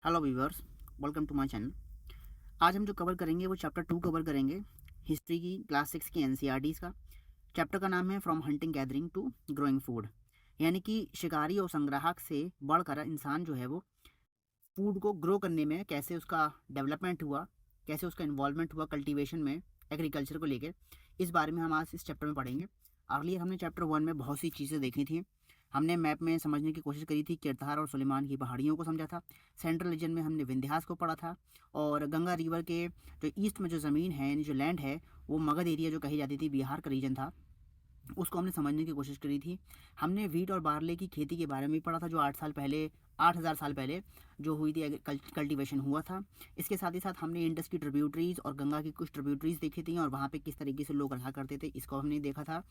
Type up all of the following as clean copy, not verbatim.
Hello viewers, welcome to my channel. आज हम जो कवर करेंगे वो चैप्टर 2 कवर करेंगे, हिस्ट्री की क्लास 6 की एनसीईआरटीज़ का। चैप्टर का नाम है from hunting gathering to growing food, यानी कि शिकारी और संग्राहक से बढ़कर इंसान जो है वो फूड को ग्रो करने में कैसे उसका डेवलपमेंट हुआ, कैसे उसका इन्वॉल्वमेंट हुआ कल्टीवेशन में, एग्रीकल्चर को लेकर। इस बारे में हम आज इस चैप्टर में पढ़ेंगे। अर्लियर हमने चैप्टर 1 में बहुत सी चीज़ें देखी थी। हमने मैप में समझने की कोशिश करी थी, किरतार और सुलेमान की पहाड़ियों को समझा था। सेंट्रल रीजन में हमने विंध्यास को पढ़ा था, और गंगा रिवर के जो ईस्ट में जो ज़मीन है, यानी जो लैंड है, वो मगध एरिया जो कही जाती थी, बिहार का रीजन था, उसको हमने समझने की कोशिश करी थी। हमने वीट और बार्ले की खेती के बारे में भी पढ़ा था, जो 8,000 साल पहले जो हुई थी, कल्टीवेशन हुआ था। इसके साथ ही साथ हमने इंडस की ट्रिब्यूटरीज़ और गंगा की कुछ ट्रिब्यूटरीज़ देखी थी, और वहाँ पे किस तरीके से लोग रहा करते थे, इसको हमने देखा था।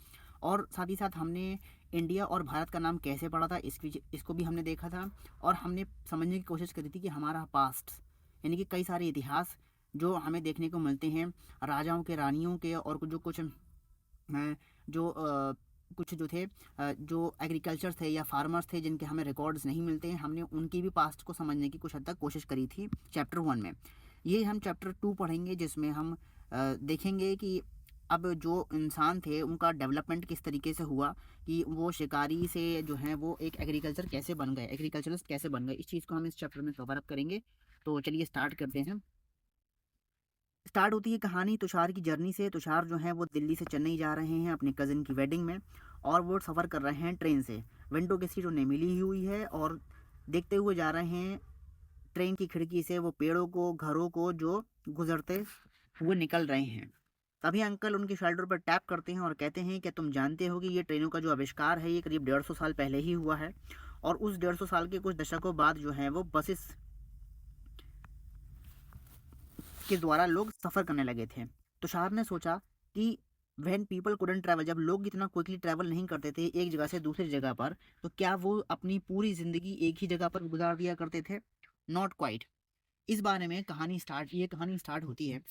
और साथ ही साथ हमने इंडिया और भारत का नाम कैसे पढ़ा था, इसको भी हमने देखा था। और हमने समझने की कोशिश करी थी कि हमारा पास्ट, यानी कि कई सारे इतिहास जो हमें देखने को मिलते हैं, राजाओं के, रानियों के, और जो कुछ जो कुछ जो थे, जो एग्रीकल्चर थे या फार्मर्स थे जिनके हमें रिकॉर्ड्स नहीं मिलते हैं, हमने उनकी भी पास्ट को समझने की कुछ हद तक कोशिश करी थी चैप्टर 1 में। ये हम चैप्टर 2 पढ़ेंगे, जिसमें हम देखेंगे कि अब जो इंसान थे उनका डेवलपमेंट किस तरीके से हुआ, कि वो शिकारी से जो है वो एक एग्रीकल्चर कैसे बन गए, एग्रीकल्चरिस्ट कैसे बन गए। इस चीज़ को हम इस चैप्टर में कवर अप करेंगे। तो चलिए स्टार्ट करते हैं। स्टार्ट होती है कहानी तुषार की जर्नी से। तुषार जो है वो दिल्ली से चेन्नई जा रहे हैं अपने कज़न की वेडिंग में, और वो सफ़र कर रहे हैं ट्रेन से। विंडो की सीट उन्हें मिली हुई है, और देखते हुए जा रहे हैं ट्रेन की खिड़की से वो पेड़ों को, घरों को जो गुजरते हुए निकल रहे हैं। तभी अंकल उनके शोल्डर पर टैप करते हैं और कहते हैं कि तुम जानते हो कि ये ट्रेनों का जो आविष्कार है ये करीब 150 साल पहले ही हुआ है, और उस 150 साल के कुछ दशकों बाद जो है वो बसेस के द्वारा लोग सफ़र करने लगे थे। तुषार ने सोचा कि व्हेन पीपल कुडंट ट्रैवल, जब लोग इतना क्विकली ट्रैवल नहीं करते थे एक जगह से दूसरी जगह पर, तो क्या वो अपनी पूरी ज़िंदगी एक ही जगह पर गुजार दिया करते थे? Not quite. इस बारे में ये कहानी स्टार्ट होती है,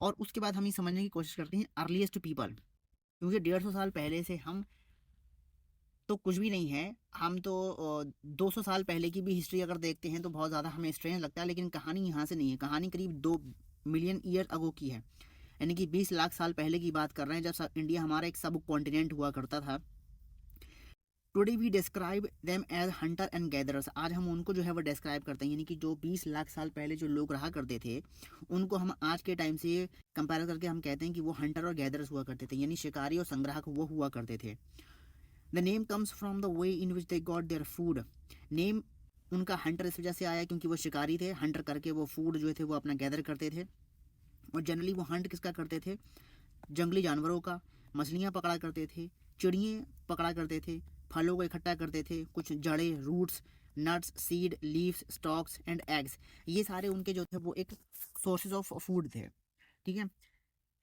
और उसके बाद हम ये समझने की कोशिश करते हैं अर्लीस्ट पीपल, क्योंकि 150 साल पहले से हम तो कुछ भी नहीं है। हम तो 200 साल पहले की भी हिस्ट्री अगर देखते हैं तो बहुत ज़्यादा हमें स्ट्रेंज लगता है, लेकिन कहानी यहाँ से नहीं है। कहानी करीब 2 मिलियन ईयर अगो की है, यानी कि 20 लाख साल पहले की बात कर रहे हैं, जब इंडिया हमारा एक सब कॉन्टिनेंट हुआ करता था। Today we describe them as hunter and gatherers. आज हम उनको जो है वो डिस्क्राइब करते हैं, यानी कि जो 20 लाख साल पहले जो लोग रहा करते थे, उनको हम आज के टाइम से कंपेयर करके हम कहते हैं कि वो हंटर और गैदरर्स हुआ करते थे, यानी शिकारी और संग्राहक वो हुआ करते थे। The name comes from the way in which they got their food. Name उनका हंटर इस वजह से आया क्योंकि वो शिकारी थे, हंटर करके वो फूड जो थे वो अपना गैदर करते थे। और जनरली वो हंट किसका करते थे? जंगली जानवरों का। मछलियाँ पकड़ा करते थे, चिड़िए पकड़ा करते थे, फलों को इकट्ठा करते थे, कुछ जड़ें, roots, nuts, seed, leaves, stalks and eggs, ये सारे उनके जो थे वो एक सोर्सेज ऑफ फूड थे। ठीक है।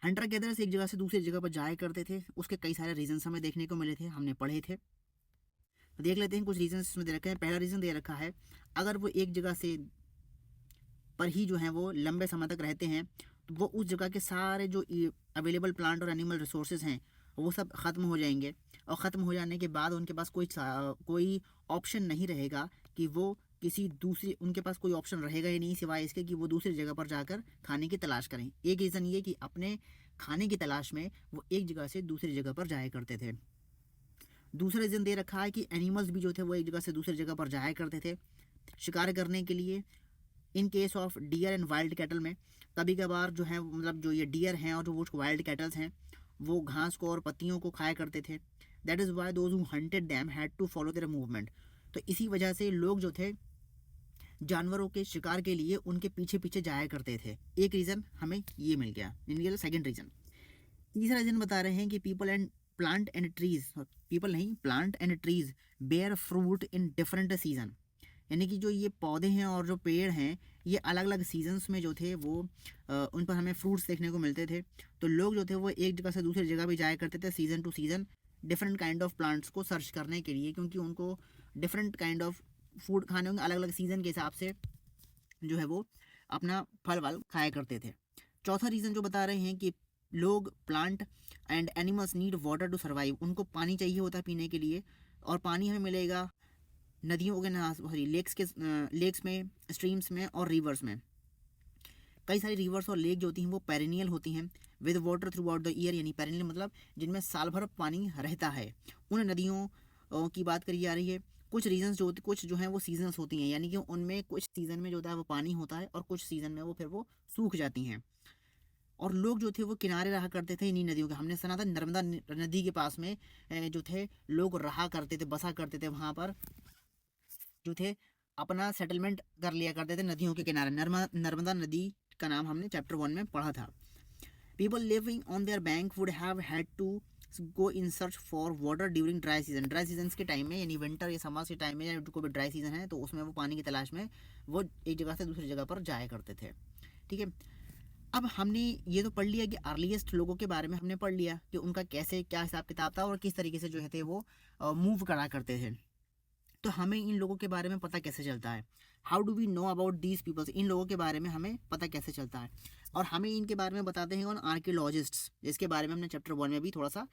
हंटर गैदरर्स एक जगह से दूसरी जगह पर जाया करते थे, उसके कई सारे रीजंस हमें देखने को मिले थे, हमने पढ़े थे। तो देख लेते हैं कुछ रीजन इसमें दे रखे हैं। पहला रीज़न दे रखा है, अगर वो एक जगह से पर ही जो है वो लंबे समय तक रहते हैं, तो वो उस जगह के सारे जो अवेलेबल प्लांट और एनिमल रिसोर्सेज हैं वो सब ख़त्म हो जाएंगे, और ख़त्म हो जाने के बाद उनके पास कोई ऑप्शन नहीं रहेगा कि वो किसी दूसरी, उनके पास कोई ऑप्शन रहेगा ही नहीं सिवाय इसके कि वो दूसरी जगह पर जाकर खाने की तलाश करें। एक रीज़न ये कि अपने खाने की तलाश में वो एक जगह से दूसरी जगह पर जाया करते थे। दूसरा रीज़न दे रखा है कि एनिमल्स भी जो थे वो एक जगह से दूसरी जगह पर जाया करते थे शिकार करने के लिए। In case of dear and wild cattle में, कभी कभार जो है मतलब जो ये डियर हैं और जो वो वाइल्ड कैटल्स हैं वो घास को और पत्तियों को खाया करते थे। That is why those who hunted them had to follow their movement. तो इसी वजह से लोग जो थे जानवरों के शिकार के लिए उनके पीछे पीछे जाया करते थे। एक रीज़न हमें ये मिल गया, यानी सेकेंड रीज़न। तीसरा रीज़न बता रहे हैं कि पीपल नहीं, plant and trees bear fruit in different season. यानी कि जो ये पौधे हैं और जो पेड़ हैं ये अलग अलग सीजन्स में जो थे वो उन पर हमें फ्रूट्स देखने को मिलते थे। तो लोग जो थे वो एक जगह से दूसरी जगह भी जाया करते थे season two season, different kind of plants को सर्च करने के लिए, क्योंकि उनको डिफरेंट काइंड ऑफ फूड खाने होंगे, अलग अलग सीज़न के हिसाब से जो है वो अपना फल वल खाया करते थे। चौथा रीज़न जो बता रहे हैं कि लोग, plant and animals need water to survive. उनको पानी चाहिए होता है पीने के लिए, और पानी हमें मिलेगा नदियों के सॉरी लेक्स में, स्ट्रीम्स में और रिवर्स में। कई सारी रिवर्स और लेक जो होती हैं वो पेरिनियल होती हैं with water through out the year, यानी पेरिनियल मतलब जिनमें साल भर पानी रहता है। उन नदियों की बात करी जा रही है। कुछ जो हैं वो सीजन्स होती हैं, यानी कि उनमें कुछ सीज़न में जो होता है वो पानी होता है और कुछ सीज़न में वो फिर वो सूख जाती हैं। और लोग जो थे वो किनारे रहा करते थे इन्हीं नदियों के। हमने सुना था नर्मदा नदी के पास में जो थे लोग रहा करते थे, बसा करते थे वहाँ पर, जो थे अपना सेटलमेंट कर लिया करते थे नदियों के किनारे। नर्मदा नदी का नाम हमने चैप्टर 1 में पढ़ा था। People living on their bank would have had to go in search for water during dry season. Dry season के टाइम में, यानी विंटर या समर के टाइम में, या कोई भी ड्राई सीजन है तो उसमें वो पानी की तलाश में वो एक जगह से दूसरी जगह पर जाया करते थे। ठीक है, अब हमने ये तो पढ़ लिया कि अर्लीस्ट लोगों के बारे में हमने पढ़ लिया कि उनका कैसे क्या हिसाब किताब था और किस तरीके से जो है थे वो मूव करा करते थे। तो हमें इन लोगों के बारे में पता कैसे चलता है? How do we know about these peoples? इन लोगों के बारे में हमें पता कैसे चलता है? और हमें इनके बारे में बताते हैं कौन? आर्कियोलॉजिस्ट्स, जिसके बारे में हमने चैप्टर 1 में भी थोड़ा सा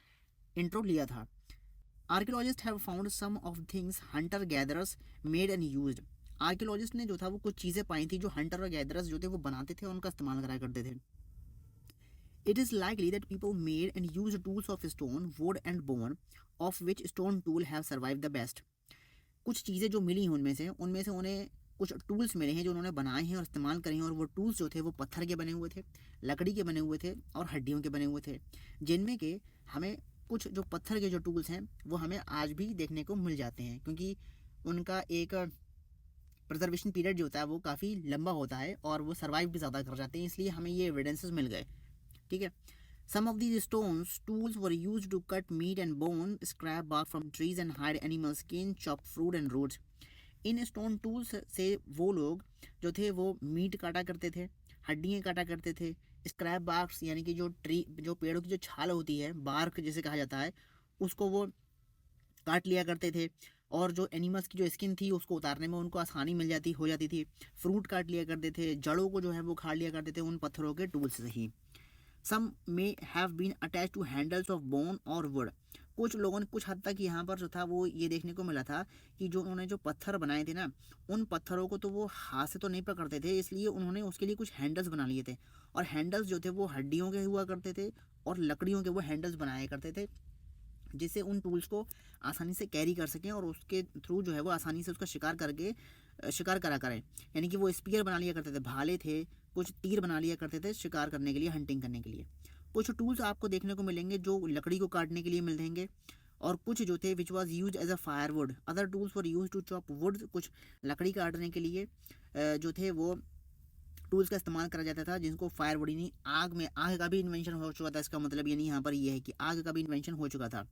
इंट्रो लिया था। Archaeologist have found some of things hunter gatherers made and used. Archaeologist ने जो था वो कुछ चीज़ें पाई थी जो हंटर और गैदरर्स जो थे वो बनाते थे और उनका इस्तेमाल करा करते थे। It is likely that people made and used tools of stone, wood and bone, of which stone tool have survived the best. कुछ चीज़ें जो मिली हैं उनमें से उन्हें कुछ टूल्स मिले हैं जो उन्होंने बनाए हैं और इस्तेमाल करे हैं, और वो टूल्स जो थे वो पत्थर के बने हुए थे, लकड़ी के बने हुए थे और हड्डियों के बने हुए थे, जिनमें के हमें कुछ जो पत्थर के जो टूल्स हैं वो हमें आज भी देखने को मिल जाते हैं, क्योंकि उनका एक प्रिजर्वेशन पीरियड जो होता है वो काफ़ी लंबा होता है और वो सर्वाइव भी ज़्यादा कर जाते हैं, इसलिए हमें ये एविडेंसेस मिल गए। ठीक है, some of these stones tools were used to cut meat and bone, scrap bark from trees and hide animal skin, chop fruit and roots. In stone tools से वो लोग जो थे वो मीट काटा करते थे, हड्डियाँ काटा करते थे, स्क्रैप बार्क्स यानी कि जो पेड़ों की जो छाल होती है, बार्क जिसे कहा जाता है, उसको वो काट लिया करते थे, और जो एनिमल्स की जो स्किन थी उसको उतारने में उनको आसानी हो जाती थी। फ्रूट काट लिया करते थे, जड़ों को जो है वो खाड़ लिया करते थे उन पत्थरों के टूल्स से ही। Some may have been attach to handles of bone और वुड। कुछ लोगों ने कुछ हद तक यहाँ पर जो था वो ये देखने को मिला था कि जो उन्होंने जो पत्थर बनाए थे ना, उन पत्थरों को तो वो हाथ से तो नहीं पकड़ते थे, इसलिए उन्होंने उसके लिए कुछ हैंडल्स बना लिए थे, और हैंडल्स जो थे वो हड्डियों के हुआ करते थे और लकड़ियों के वो हैंडल्स बनाया करते थे, जिससे उन टूल्स को आसानी से कैरी कर सकें और उसके थ्रू जो है वो आसानी से उसका शिकार करा करें। यानी कि वो स्पीयर बना लिया करते थे, भाले थे, कुछ तीर बना लिया करते थे शिकार करने के लिए, हंटिंग करने के लिए। कुछ टूल्स आपको देखने को मिलेंगे जो लकड़ी को काटने के लिए मिलेंगे, और कुछ जो थे which was use as a firewood. Other tools for use to chop wood. कुछ लकड़ी काटने के लिए जो थे वो टूल्स का इस्तेमाल करा जाता था, जिनको फायरवुड यानी आग का भी इन्वेंशन हो चुका था। इसका मतलब यानी यहाँ पर यह है कि आग का भी इन्वेंशन हो चुका था।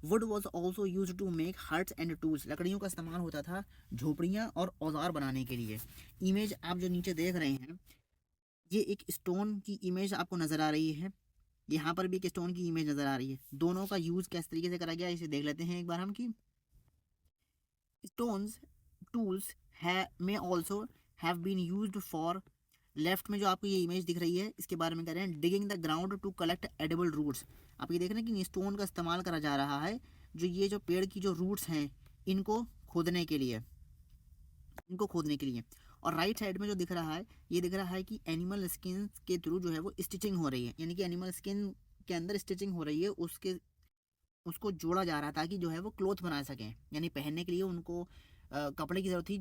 Wood was also use to make huts and tools. लकड़ियों का इस्तेमाल होता था झोपड़ियाँ और औजार बनाने के लिए। इमेज आप जो नीचे देख रहे हैं, ये एक स्टोन की इमेज आपको नज़र आ रही है, यहाँ पर भी एक स्टोन की इमेज नज़र आ रही है। दोनों का यूज़ किस तरीके से करा गया इसे देख लेते हैं एक बार हम कि स्टोन्स टूल्स में also have been used for. Left में जो आपको ये इमेज दिख रही है इसके बारे में कह रहे हैं digging the ground to collect edible roots. आप ये देख रहे हैं कि स्टोन का इस्तेमाल करा जा रहा है जो ये जो पेड़ की जो रूट्स हैं इनको खोदने के लिए, और राइट साइड में जो दिख रहा है ये दिख रहा है कि एनिमल स्किन के थ्रू जो है वो स्टिचिंग हो रही है, यानी कि एनिमल स्किन के अंदर स्टिचिंग हो रही है, उसको जोड़ा जा रहा है ताकि जो है वो क्लोथ बना सकें, यानी पहनने के लिए उनको कपड़े की ज़रूरत थी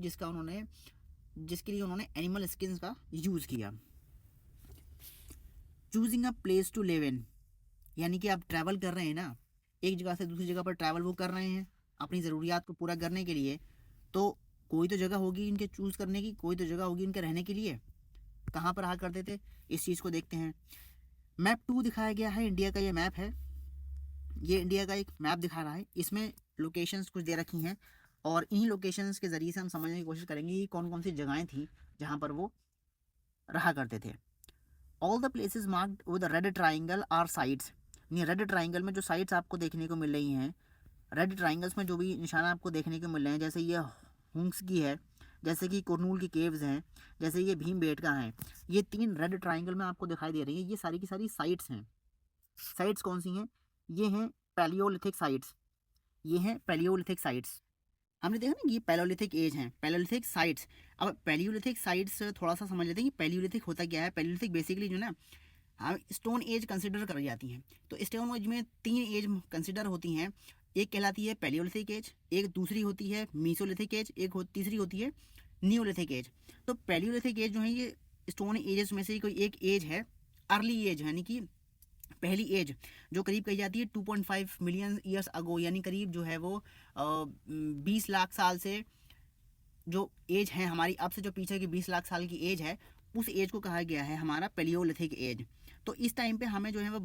जिसके लिए उन्होंने एनिमल स्किन का यूज़ किया। Choosing a place to live in, यानी कि आप ट्रैवल कर रहे हैं ना, एक जगह से दूसरी जगह पर ट्रैवल वो कर रहे हैं अपनी ज़रूरियात को पूरा करने के लिए, तो कोई तो जगह होगी इनके चूज़ करने की, कोई तो जगह होगी इनके रहने के लिए। कहाँ पर रहा करते थे इस चीज़ को देखते हैं। मैप 2 दिखाया गया है, इंडिया का ये मैप है, ये इंडिया का एक मैप दिखा रहा है, इसमें लोकेशंस कुछ दे रखी हैं, और इन्हीं लोकेशंस के ज़रिए से हम समझने की कोशिश करेंगे कि कौन कौन सी जगहें थी जहाँ पर वो रहा करते थे। All the places marked with red triangle are sites. ये रेड ट्राइंगल में जो साइट्स आपको देखने को मिल रही हैं, रेड ट्राइंगल्स में जो भी निशान आपको देखने को मिल रहे हैं, जैसे ये हुंग्स की है, जैसे कि कुरनूल की केव्स हैं, जैसे ये भीमबेटका हैं, ये 3 रेड ट्राइंगल में आपको दिखाई दे रही हैं। ये सारी की सारी साइट्स हैं। साइट्स कौन सी हैं? ये हैं पैलियोलिथिक साइट्स, ये हैं पैलियोलिथिक साइट्स। हमने देखा ना कि ये पैलियोलिथिक एज है, पैलियोलिथिक साइट्स। अब पैलियोलिथिक साइट्स थोड़ा सा समझ लेते हैं कि पैलियोलिथिक होता क्या है। पैलियोलिथिक बेसिकली जो ना हम स्टोन एज कंसिडर करी जाती हैं। तो स्टोन एज में 3 एज कंसिडर होती हैं। एक कहलाती है पैलियोलिथिक एज, एक दूसरी होती है मीसोलिथिक एज, तीसरी होती है नियोलिथिक एज। तो पैलियोलिथिक एज जो है ये स्टोन एजेस में से कोई एक एज है, अर्ली एज यानी कि पहली एज, जो करीब कही जाती है 2.5 मिलियन ईयर्स अगो, यानी करीब जो है वो 20 लाख साल से जो एज है हमारी, अब से जो पीछे की 20 लाख साल की एज है, उस एज को कहा गया है हमारा पैलियोलिथिक एज। तो इस टाइम पे हमें जो है वो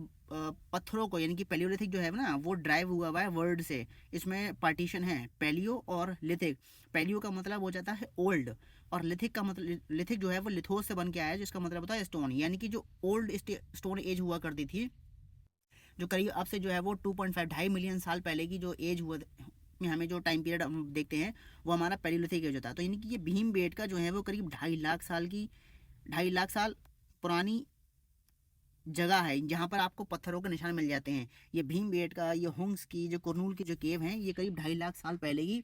पत्थरों को, यानी कि पैलियोलिथिक जो है ना वो ड्राइव हुआ है वर्ड से। इसमें पार्टीशन है पैलियो और लिथिक। पैलियो का मतलब हो जाता है ओल्ड, और लिथिक का मतलब, लिथिक जो है वो लिथोस से बन के आया है, जिसका मतलब होता है स्टोन, यानी कि जो ओल्ड स्टोन एज हुआ करती थी, जो करीब अब से जो है वो 2.5 2.5 मिलियन साल पहले की जो एज हुआ में हमें जो टाइम पीरियड हम देखते हैं वो हमारा पैलियोलिथिक एज होता है। तो यानी कि ये भीमबेटका जो है वो करीब 2.5 लाख साल की, 2.5 लाख साल पुरानी जगह है जहाँ पर आपको पत्थरों के निशान मिल जाते हैं। ये भीमबेटका, ये हुंग्स की, जो कुरनूल की जो केव हैं, ये करीब 2.5 लाख साल पहले की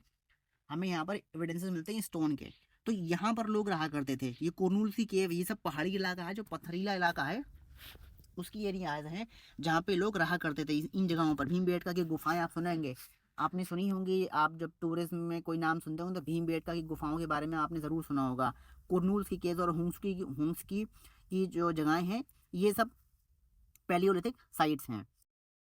हमें यहाँ पर एविडेंसेस मिलते हैं स्टोन के। तो यहाँ पर लोग रहा करते थे। ये कुरनूल की केव, ये सब पहाड़ी इलाका है, जो पथरीला इलाका है, उसकी एरियाज हैं जहाँ पे लोग रहा करते थे इन जगहों पर। भीमबेटका की गुफाएं आप सुनेंगे, आपने सुनी होंगी। आप जब टूरिज्म में कोई नाम सुनते हो तो भीमबेटका की गुफाओं के बारे में आपने ज़रूर सुना होगा। कुरनूल की केज और हुंस की जो जगहें हैं, ये सब पैलियोलिथिक साइट्स हैं।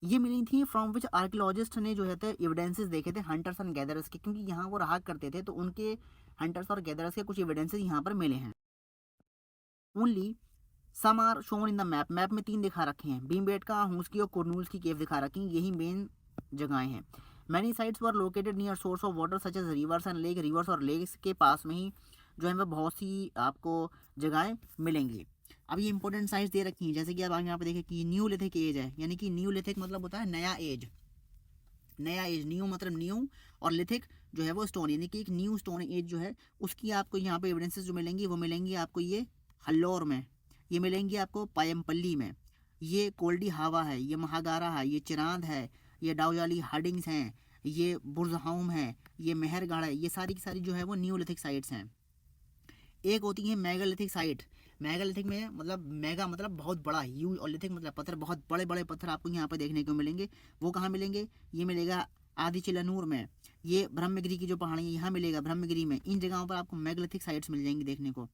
ये मिली थी फ्रॉम विच आर्कियोलॉजिस्ट ने जो है एविडेंसेस देखे थे हंटर्स एंड गैदरर्स के, क्योंकि यहाँ वो रहा करते थे तो उनके हंटर्स और गैदरर्स के कुछ एविडेंसेस यहाँ पर मिले हैं। Only some are shown in the map. Map में 3 दिखा रखे हैं, भीमबेटका, हुंसकी और कुरनूल की केव दिखा रखी हैं, यही मेन जगहें हैं। Many sites were located near source of water such as rivers and lake. Rivers और लेक्स के पास में ही जो है वह बहुत सी आपको जगहें मिलेंगी। अब ये इंपॉर्टेंट साइट्स दे रखी हैं, जैसे कि आप आगे यहाँ पे देखें कि न्यूलिथिक एज है, यानी कि न्यूलिथिक मतलब होता है नया एज। नया एज, न्यू मतलब न्यू, और लिथिक जो है वो स्टोन, यानी कि एक न्यू स्टोन एज जो है उसकी आपको यहाँ पे एविडेंसेस जो मिलेंगी वो मिलेंगी आपको ये हल्लौर में, ये मिलेंगी आपको पायमपल्ली में, ये कोल्डी हावा है, ये महागारा है, ये चिरांद है, ये डाउजाली हार्डिंग्स हैं, ये बुरजहाउम है, ये मेहरगढ़ है। ये सारी की सारी जो है वो न्यूलिथिक साइट्स हैं। एक होती है मेगालिथिक साइट। मेगालिथिक में मतलब मेगा मतलब बहुत बड़ा, ह्यूज, और लिथिक मतलब पत्थर, बहुत बड़े बड़े पत्थर आपको यहाँ पर देखने को मिलेंगे। वो कहाँ मिलेंगे? ये मिलेगा आदि चिलानूर में, ये ब्रह्मगिरी की जो पहाड़ी है यहाँ मिलेगा ब्रह्मगिरी में। इन जगहों पर आपको मेगालिथिक साइट्स मिल जाएंगी देखने को।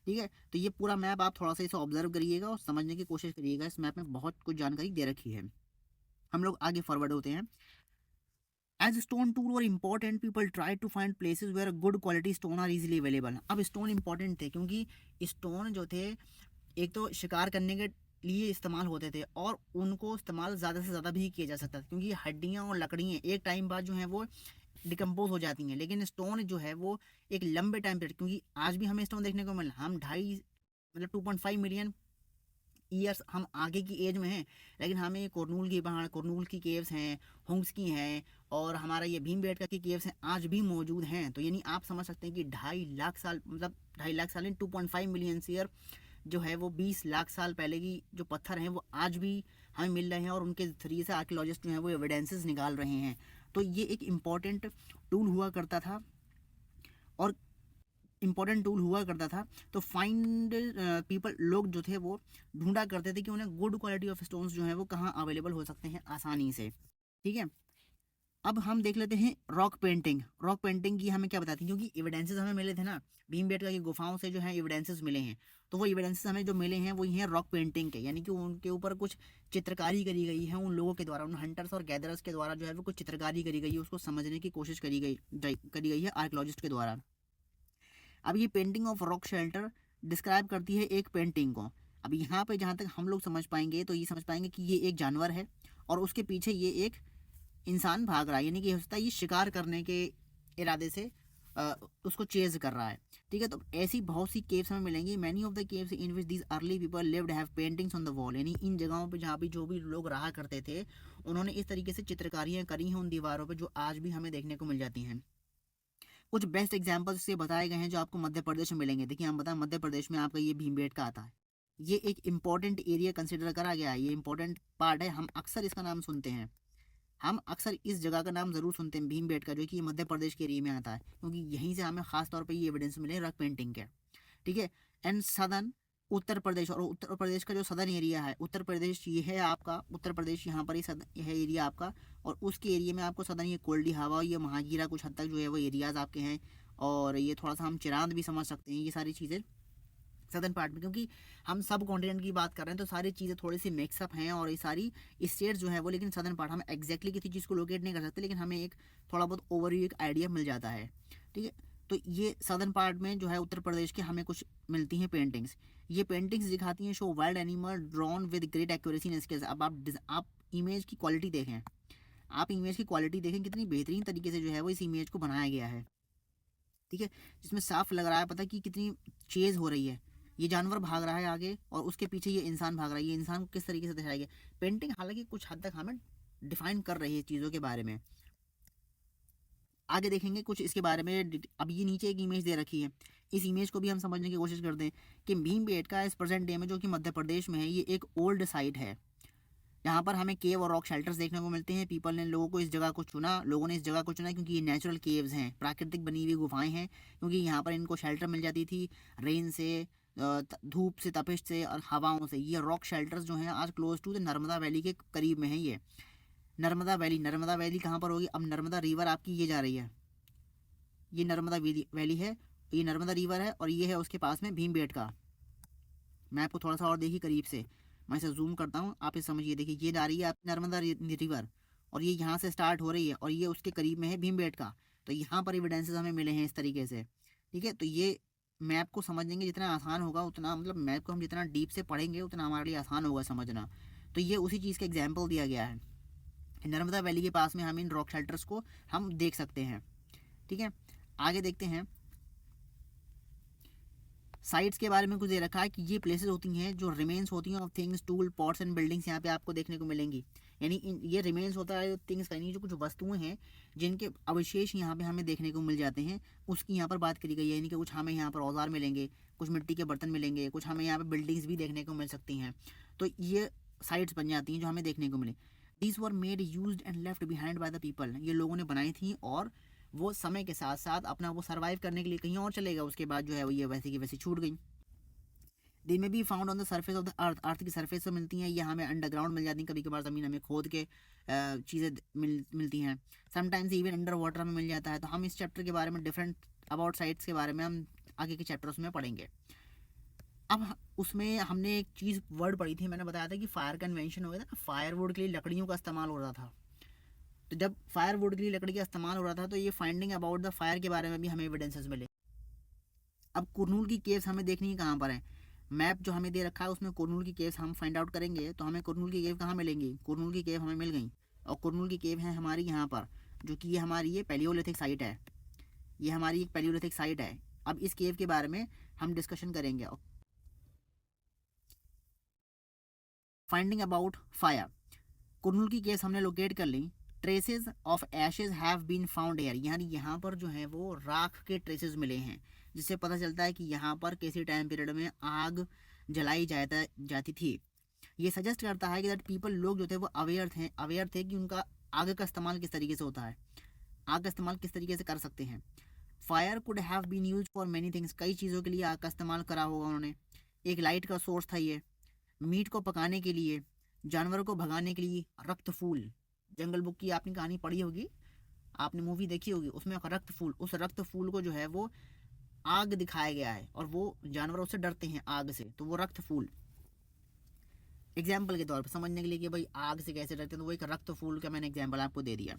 ठीक है, तो ये पूरा मैप आप थोड़ा सा इसे ऑब्जर्व करिएगा और समझने की कोशिश करिएगा। इस मैप में बहुत कुछ जानकारी दे रखी है। हम लोग आगे फॉरवर्ड होते हैं। As stone tool were important, people tried to find places where good quality stone are easily available. अब स्टोन इंपॉर्टेंट थे क्योंकि स्टोन जो थे एक तो शिकार करने के लिए इस्तेमाल होते थे, और उनको इस्तेमाल ज़्यादा से ज़्यादा भी किया जा सकता था, क्योंकि हड्डियाँ और लकड़ियाँ एक टाइम बाद जो हैं वो डिकम्पोज हो जाती हैं। लेकिन स्टोन जो है वो एक लंबे टाइम पीरियड, क्योंकि आज भी हमें स्टोन देखने को मिला, हम 2.5 मिलियन ईयर्स हम आगे की एज में हैं, लेकिन हमें कुरनूल की पहाड़, कुरनूल की केव्स हैं, हुंग्स की हैं, और हमारा ये भीमबेटका की केव्स हैं, आज भी मौजूद हैं। तो यानी आप समझ सकते हैं कि 2.5 लाख साल, मतलब 2.5 लाख साल इन 2.5 मिलियन ईयर जो है वो 20 लाख साल पहले की जो पत्थर हैं वो आज भी हमें मिल रहे हैं, और उनके जरिए से आर्कियोलॉजिस्ट जो हैं वो एविडेंसेस निकाल रहे हैं। तो ये एक इम्पॉर्टेंट टूल हुआ करता था, और इम्पोर्टेंट टूल हुआ करता था। तो फाइंड पीपल, लोग जो थे वो ढूंढा करते थे कि उन्हें गुड क्वालिटी ऑफ स्टोन्स जो है वो कहाँ अवेलेबल हो सकते हैं आसानी से। ठीक है, अब हम देख लेते हैं रॉक पेंटिंग। रॉक पेंटिंग की हमें क्या बताती है, क्योंकि एविडेंसेस हमें मिले थे ना भीमबेटका की गुफाओं से जो है एविडेंसेस मिले हैं, तो वो एविडेंसेस हमें जो मिले हैं वो ये हैं रॉक पेंटिंग के, यानी कि उनके ऊपर कुछ चित्रकारी करी गई है उन लोगों के द्वारा, उन हंटर्स और गैदरर्स के द्वारा जो है वो कुछ चित्रकारी करी गई है, उसको समझने की कोशिश करी गई है आर्कियोलॉजिस्ट के द्वारा। अब ये painting of rock shelter describe करती है एक पेंटिंग को। अब यहाँ पे जहाँ तक हम लोग समझ पाएंगे तो ये समझ पाएंगे कि ये एक जानवर है, और उसके पीछे ये एक इंसान भाग रहा है, यानी कि हो सकता है ये शिकार करने के इरादे से उसको चेज कर रहा है। ठीक है, तो ऐसी बहुत सी केव्स हमें मिलेंगी। Many of the caves in which these early people lived have paintings on the wall, यानी इन जगहों पे जहाँ भी जो भी लोग रहा करते थे उन्होंने इस तरीके से चित्रकारियाँ करी हैं उन दीवारों पर, जो आज भी हमें देखने को मिल जाती हैं। कुछ बेस्ट एग्जाम्पल्स से बताए गए हैं जो आपको मध्य प्रदेश में मिलेंगे। देखिए हम बताएं, मध्य प्रदेश में आपका ये भीमबेटका आता है, ये एक इम्पॉर्टेंट एरिया कंसिडर करा गया है, ये इंपॉर्टेंट पार्ट है, हम अक्सर इसका नाम सुनते हैं। हम अक्सर इस जगह का नाम ज़रूर सुनते हैं भीमबेटका, जो कि मध्य प्रदेश के एरिया में आता है, क्योंकि यहीं से हमें खास तौर पे ये एविडेंस मिले रॉक पेंटिंग के। ठीक है। एंड सदर्न उत्तर प्रदेश, और उत्तर प्रदेश का जो सदर्न एरिया है, उत्तर प्रदेश ये है आपका, उत्तर प्रदेश यहाँ पर ही है एरिया आपका, और उसके एरिया में आपको सदर्न ये कोल्डी हवा और ये महागीरा कुछ हद तक जो है वो एरियाज़ आपके हैं, और ये थोड़ा सा हम चिरांद भी समझ सकते हैं, ये सारी चीज़ें सदर्न पार्ट में, क्योंकि हम सब कॉन्टिनेंट की बात कर रहे हैं तो सारी चीज़ें थोड़ी सी मिक्सअप हैं, और ये सारी स्टेट्स जो है वो, लेकिन सदर्न पार्ट हम एग्जैक्टली किसी चीज़ को लोकेट नहीं कर सकते, लेकिन हमें एक थोड़ा बहुत ओवरव्यू, एक आइडिया मिल जाता है। ठीक है। तो ये सदर्न पार्ट में जो है उत्तर प्रदेश के हमें कुछ मिलती हैं पेंटिंग्स। ये पेंटिंग्स दिखाती हैं show wild animal drawn with great accuracy and skills. अब आप इमेज की क्वालिटी देखें, आप इमेज की क्वालिटी देखें कितनी बेहतरीन तरीके से जो है वो इस इमेज को बनाया गया है। ठीक है। जिसमें साफ लग रहा है पता कि कितनी चेज़ हो रही है, ये जानवर भाग रहा है आगे और उसके पीछे ये इंसान भाग रहा है, ये इंसान को किस तरीके से दिखाया गया। पेंटिंग हालांकि कुछ हद तक हमें डिफाइन कर रही है चीज़ों के बारे में। आगे देखेंगे कुछ इसके बारे में। अब ये नीचे एक इमेज दे रखी है, इस इमेज को भी हम समझने की कोशिश करते हैं कि भीमबेटका इस प्रेजेंट डे में, जो कि मध्य प्रदेश में है, ये एक ओल्ड साइट है। यहाँ पर हमें केव और रॉक शेल्टर्स देखने को मिलते हैं। पीपल ने लोगों को इस जगह को चुना, लोगों ने इस जगह को चुना क्योंकि ये नेचुरल केव्स हैं, प्राकृतिक बनी हुई गुफाएं हैं, क्योंकि यहाँ पर इनको शेल्टर मिल जाती थी रेन से, धूप से, तपिश से और हवाओं से। ये रॉक शेल्टर्स जो हैं आज close to the Narmada valley के करीब में है। ये नर्मदा वैली कहाँ पर होगी? अब नर्मदा रिवर आपकी ये जा रही है, ये नर्मदा वैली है, ये नर्मदा रिवर है, और ये है उसके पास में भीमबेटका। मैं आपको थोड़ा सा और देखिए करीब से, मैं इसे जूम करता हूँ, आप इसे समझिए। देखिए ये जा रही है आपकी नर्मदा रिवर, और ये यहाँ से स्टार्ट हो रही है, और ये उसके करीब में है भीमबेटका। तो यहाँ पर एविडेंसेस हमें मिले हैं इस तरीके से। ठीक है। तो ये मैप को समझेंगे जितना आसान होगा उतना, मतलब मैप को हम जितना डीप से पढ़ेंगे उतना हमारे लिए आसान होगा समझना। तो ये उसी चीज़ का एग्जाम्पल दिया गया है। नर्मदा वैली के पास में हम इन रॉक शेल्टर्स को हम देख सकते हैं। ठीक है। आगे देखते हैं साइट्स के बारे में। कुछ दे रखा है कि ये प्लेसेस होती हैं जो रिमेन्स होती हैं of things, tool, pots and buildings, यहाँ पे आपको देखने को मिलेंगी। यानी ये रिमेन्स होता है थिंग्स का, यानी जो कुछ वस्तुएं हैं जिनके अवशेष यहाँ पे हमें देखने को मिल जाते हैं, उसकी यहाँ पर बात करी गई है। यानी कि कुछ हमें यहाँ पर औजार मिलेंगे, कुछ मिट्टी के बर्तन मिलेंगे, कुछ हमें यहाँ पर बिल्डिंग्स भी देखने को मिल सकती हैं। तो ये साइट्स बन जाती हैं जो हमें देखने को मिले। These were made used and left behind by the people. ये लोगों ने बनाई थी और वो समय के साथ साथ अपना वो सर्वाइव करने के लिए कहीं और चले गए, उसके बाद जो है वो ये वैसे की वैसे छूट गई। They may be found on the surface of the earth. Earth की सर्फेस से मिलती हैं, ये हमें अंडरग्राउंड मिल जाती हैं, कभी कभार ज़मीन हमें खोद के चीज़ें मिलती हैं। समटाइम्स इवन अंडर वाटर में मिल जाता है। तो हम इस चैप्टर के बारे में, डिफरेंट अबाउट साइट्स के बारे में, हम आगे के चैप्टर्स में पढ़ेंगे। अब उसमें हमने एक चीज़ वर्ड पढ़ी थी, मैंने बताया था कि फायर का इन्वेंशन हो गया था ना, फायरवुड के लिए लकड़ियों का इस्तेमाल हो रहा था। तो जब फायरवुड के लिए लकड़ी का इस्तेमाल हो रहा था तो ये फाइंडिंग अबाउट द फायर के बारे में भी हमें एविडेंसेस मिले। अब कुरनूल की केव्स हमें देखनी है कहाँ पर है। मैप जो हमें दे रखा है उसमें कुरनूल की केव्स हम फाइंड आउट करेंगे, तो हमें कुरनूल की केव कहाँ मिलेंगी? कुरनूल की केव हमें मिल गई, और कुरनूल की केव है हमारी यहाँ पर, जो कि ये हमारी ये पैलियोलिथिक साइट है। ये हमारी एक पैलियोलिथिक साइट है। अब इस केव के बारे में हम डिस्कशन करेंगे। फाइंडिंग अबाउट फायर, कुरनूल की केव्स हमने लोकेट कर ली। Traces of ashes have been found here, यानी यहाँ पर जो है वो राख के ट्रेसेस मिले हैं, जिससे पता चलता है कि यहाँ पर किसी टाइम पीरियड में आग जलाई जाती थी। ये सजेस्ट करता है कि दैट पीपल, लोग जो थे वो अवेयर थे कि उनका आग का इस्तेमाल किस तरीके से होता है, आग का इस्तेमाल किस तरीके से कर सकते हैं। Fire could have been use for many things, कई चीज़ों के लिए आग का इस्तेमाल करा होगा उन्होंने। एक लाइट का सोर्स था ये, मीट को पकाने के लिए, जानवरों को भगाने के लिए। रक्त फूल, जंगल बुक की आपने कहानी पढ़ी होगी, आपने मूवी देखी होगी, उसमें रक्त फूल, उस रक्त फूल को जो है वो आग दिखाया गया है, और वो जानवर उससे डरते हैं आग से, तो वो रक्त फूल एग्जाम्पल के तौर पर समझने के लिए कि भाई आग से कैसे डरते हैं, तो वो एक रक्त फूल का मैंने एग्जाम्पल आपको दे दिया।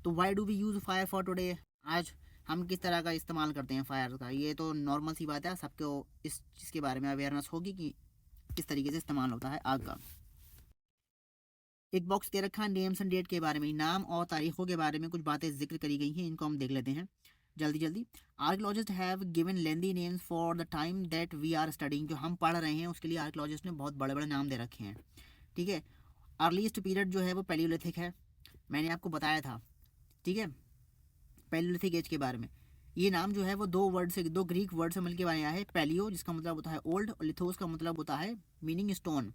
तो why do we use fire for today, आज हम किस तरह का इस्तेमाल करते हैं फायर का? ये तो नॉर्मल सी बात है, सबको इस चीज़ के बारे में अवेयरनेस होगी कि किस तरीके से इस्तेमाल होता है आग का। एक बॉक्स दे रखा है नेम्स एंड डेट के बारे में, नाम और तारीखों के बारे में कुछ बातें जिक्र करी गई हैं, इनको हम देख लेते हैं जल्दी जल्दी। Archaeologist have given lengthy names for the time that we are studying, जो हम पढ़ रहे हैं उसके लिए आर्कियोलॉजिस्ट ने बहुत बड़े बड़े नाम दे रखे हैं। ठीक है। अर्लीस्ट पीरियड जो है वो पैलियोलिथिक है, मैंने आपको बताया था। ठीक है। पैलियोलिथिक एज के बारे में ये नाम जो है वो दो ग्रीक वर्ड से मिलकर आया है। पैलियो जिसका मतलब होता है ओल्ड, और लिथोस का मतलब होता है मीनिंग स्टोन,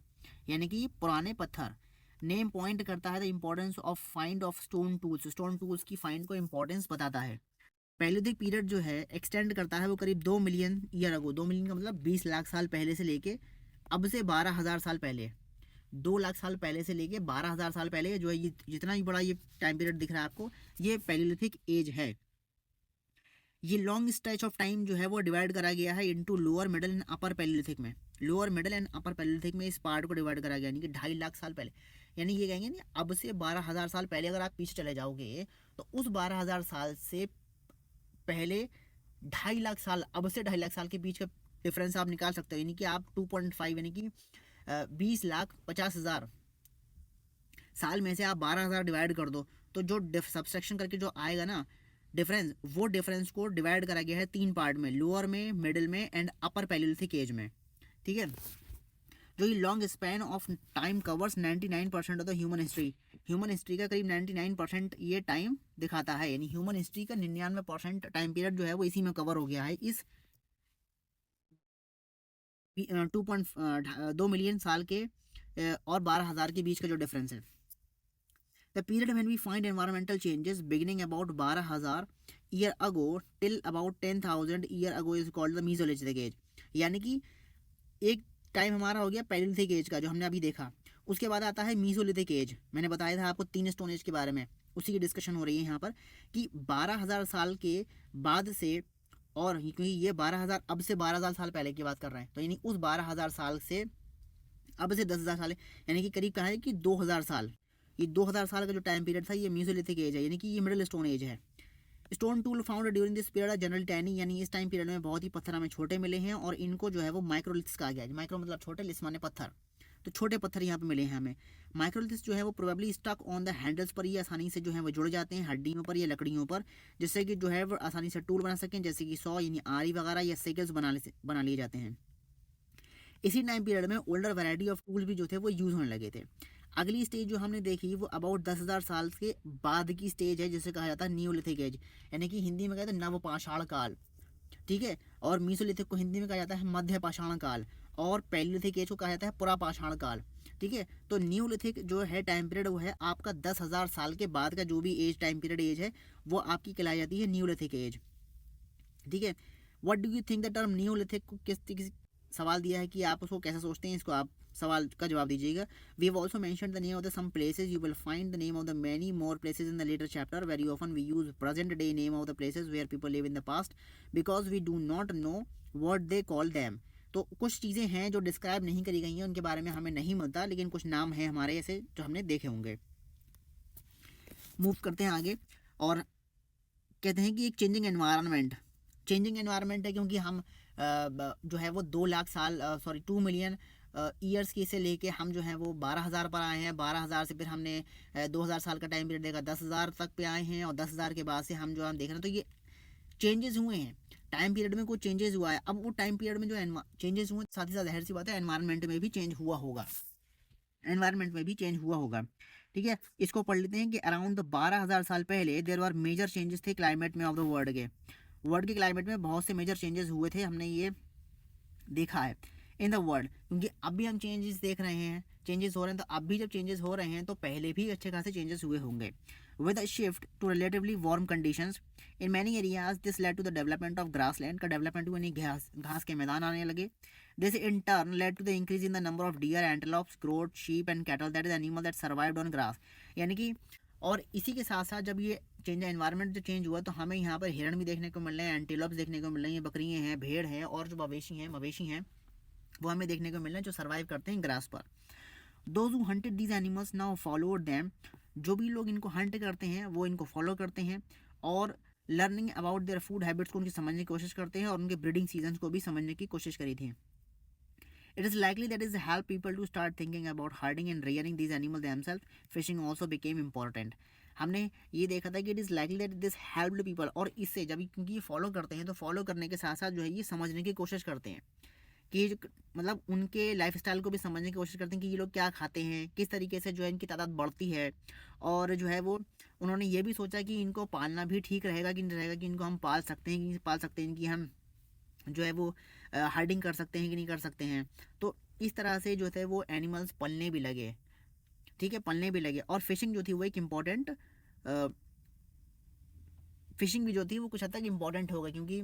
यानी कि पुराने पत्थर। नेम पॉइंट करता है the importance of find of stone tools की फाइंड को इम्पोर्टेंस बताता है। पैलियोलिथिक पीरियड जो है एक्सटेंड करता है वो करीब 2 मिलियन ईयर अगो, 2 मिलियन का मतलब 20 लाख साल पहले से लेके अब से 12,000 साल पहले, 2 लाख साल पहले से लेके 12,000 साल पहले जो है, ये जितना भी बड़ा ये टाइम पीरियड दिख रहा है आपको, ये पैलियोलिथिक एज है। ये लॉन्ग स्ट्रेच ऑफ टाइम जो है वो डिवाइड करा गया है into lower middle and upper palaeolithic में। Lower middle and upper palaeolithic में इस पार्ट को डिवाइड करा गया, यानी कि 2.5 लाख साल पहले, यानी ये कहेंगे नहीं, अब से 12,000 साल पहले अगर आप पीछे चले जाओगे तो उस 12,000 साल से पहले 2.5 लाख साल, अब से 2.5 लाख साल के बीच का डिफरेंस आप निकाल सकते हो, यानी कि आप 2.5 यानी कि 20,50,000 साल में से आप 12,000 डिवाइड कर दो, तो जो सब्सट्रैक्शन करके जो आएगा ना डिफरेंस, वो डिफरेंस को डिवाइड करा गया है 3 पार्ट में, लोअर में, मिडिल में एंड अपर पैलियोलिथिक एज में। ठीक है, जो ये long span of time covers 99% of the human history का करीब 99% ये टाइम दिखाता है, यानी ह्यूमन हिस्ट्री का 99% टाइम पीरियड जो है वो इसी में कवर हो गया है, इस 2 मिलियन साल के और 12,000 के बीच का जो डिफरेंस है। The period when we find environmental changes beginning about 12,000 year ago till about 10,000 year ago is called the Mesolithic age। यानी कि एक टाइम हमारा हो गया पैलियोलिथिक एज का जो हमने अभी देखा, उसके बाद आता है मीसोलिथिक एज। मैंने बताया था आपको 3 स्टोन एज के बारे में, उसी की डिस्कशन हो रही है यहाँ पर कि 12,000 साल के बाद से, और क्योंकि ये 12,000 अब से 12,000 साल पहले की बात कर रहे हैं, तो यानी उस 12,000 साल से अब से 10,000 साल है, यानी कि करीब कहा है कि 2,000 साल, ये 2,000 साल का जो टाइम पीरियड था ये मीसोलिथिक एज है, यानी कि ये मिडिल स्टोन एज है। Stone tool found during this period general tiny, यानी इस टाइम पीरियड में बहुत ही पत्थर हमें छोटे मिले हैं, और इनको जो है वो माइक्रोलिथ्स कहा गया है। माइक्रो मतलब छोटे, लिथ्स माने पत्थर, तो छोटे पत्थर यहाँ पे मिले हैं हमें। माइक्रोलिथ्स जो है वो probably stuck on the handles पर, ये आसानी से जो है वो जुड़ जाते हैं हड्डियों पर या लकड़ियों पर, जिससे कि जो है वो आसानी से टूल बना सकें, जैसे कि सॉ यानी आरी वगैरह या साइकिल्स बना लिए जाते हैं। इसी टाइम पीरियड में ओल्डर वैरायटी ऑफ टूल्स भी जो थे वो यूज़ होने लगे थे। अगली स्टेज जो हमने देखी वो अबाउट 10,000 साल के बाद की स्टेज है, जिसे कहा जाता है न्यूलिथिक एज, यानी कि हिंदी में कहते हैं नवपाषाण काल। ठीक है, और मीसोलिथिक को हिंदी में कहा जाता है मध्य पाषाण काल, और पैलियोलिथिक एज को कहा जाता है पुरापाषाण काल। ठीक है, तो न्यूलिथिक जो है टाइम पीरियड वो है आपका 10,000 साल के बाद का जो भी एज टाइम पीरियड एज है वो आपकी कहलाई जाती है न्यूलिथिक एज। ठीक है, what do you think the term Neolithic को किस सवाल दिया है कि आप उसको कैसे सोचते हैं, इसको आप सवाल का जवाब दीजिएगा। We have also mentioned the name of the some places, you will find the name of the many more places in the later chapter. Very often we use present day name of the places where people live in the past because we do not know what they call them. तो कुछ चीज़ें हैं जो describe नहीं करी गई हैं, उनके बारे में हमें नहीं मिलता, लेकिन कुछ नाम हैं हमारे ऐसे जो हमने देखे होंगे। मूव करते हैं आगे, और कहते हैं कि एक चेंजिंग एनवायरनमेंट है, क्योंकि हम जो है वो 2 लाख साल 2 मिलियन ईयर्स की से लेके हम जो है वो 12,000 पर आए हैं। 12,000 से फिर हमने 2,000 साल का टाइम पीरियड देखा, 10,000 तक पे आए हैं, और 10,000 के बाद से हम जो हम देख रहे हैं, तो ये चेंजेस हुए हैं टाइम पीरियड में, कुछ चेंजेस हुआ है। अब वो टाइम पीरियड में जो चेंजेस हुए, साथ ही साथ जाहिर सी बात है एनवायरनमेंट में भी चेंज हुआ होगा, ठीक है, इसको पढ़ लेते हैं कि अराउंड 12,000 साल पहले देयर वर मेजर चेंजेस थे क्लाइमेट में ऑफ द वर्ल्ड के क्लाइमेट में बहुत से मेजर चेंजेस हुए थे, हमने ये देखा है इन द वर्ल्ड। क्योंकि अब भी हम चेंजेस देख रहे हैं, चेंजेस हो रहे हैं, तो अब भी जब चेंजेस हो रहे हैं तो पहले भी अच्छे खासे चेंजेस हुए होंगे। With a shift to relatively warm conditions in many areas this led to the development of grassland का डेवलपमेंट हुआ, यानी घास के मैदान आने लगे। This in turn led to the increase in the number of deer, antelopes, goat, sheep and cattle, that is animal that survived on grass. यानी कि और इसी के साथ साथ जब ये चेंज एनवायरनमेंट जो चेंज हुआ, तो हमें यहाँ पर हिरण भी देखने को मिल रहे हैं, एंटीलोप्स देखने को मिल रही हैं, बकरियाँ हैं, भेड़ हैं, और जो मवेशी हैं वो हमें देखने को मिल रहे हैं जो सर्वाइव करते हैं ग्रास पर। Those who hunted these animals now followed them, जो भी लोग इनको हंट करते हैं वो इनको फॉलो करते हैं, और learning about their food habits को उनकी समझने की कोशिश करते हैं, और उनके ब्रीडिंग सीजन को भी समझने की कोशिश करी थी। It is likely that is help people to start thinking about herding and rearing these animals themselves. Fishing also became important. हमने ये देखा था कि it is likely that this helped people, और इससे जब क्योंकि ये फॉलो करते हैं तो फॉलो करने के साथ साथ जो है ये समझने की कोशिश करते हैं कि मतलब उनके लाइफ स्टाइल को भी समझने की कोशिश करते हैं कि ये लोग क्या खाते हैं, किस तरीके से जो है इनकी तादाद बढ़ती है, और जो है वो उन्होंने ये भी सोचा कि इनको पालना भी ठीक रहेगा कि नहीं रहेगा, कि इनको हम पाल सकते हैं कि नहीं पाल सकते हैं, कि हम जो है वो हार्डिंग कर सकते हैं कि नहीं कर सकते हैं। तो इस तरह से जो थे वो एनिमल्स पलने भी लगे। ठीक है, पलने भी लगे। और फिशिंग जो थी वो एक इम्पॉर्टेंट फिशिंग भी जो थी वो कुछ हद तक इम्पॉर्टेंट हो गई, क्योंकि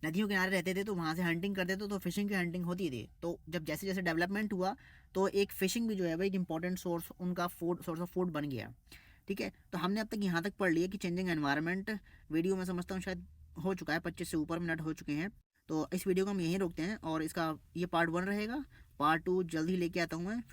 नदियों के किनारे रहते थे तो वहाँ से हंटिंग करते थे, तो फिशिंग की हंटिंग होती थी। तो जब जैसे जैसे डेवलपमेंट हुआ तो एक फिशिंग भी जो है वो एक इंपॉर्टेंट सोर्स उनका सोर्स ऑफ फूड बन गया। ठीक है, तो हमने अब तक यहाँ तक पढ़ लिया कि चेंजिंग एनवायरनमेंट। वीडियो में समझता हूँ शायद हो चुका है, 25 से ऊपर मिनट हो चुके हैं। तो इस वीडियो को हम यहीं रोकते हैं और इसका ये पार्ट 1 रहेगा। पार्ट 2 जल्द ही लेके आता हूँ मैं फिर।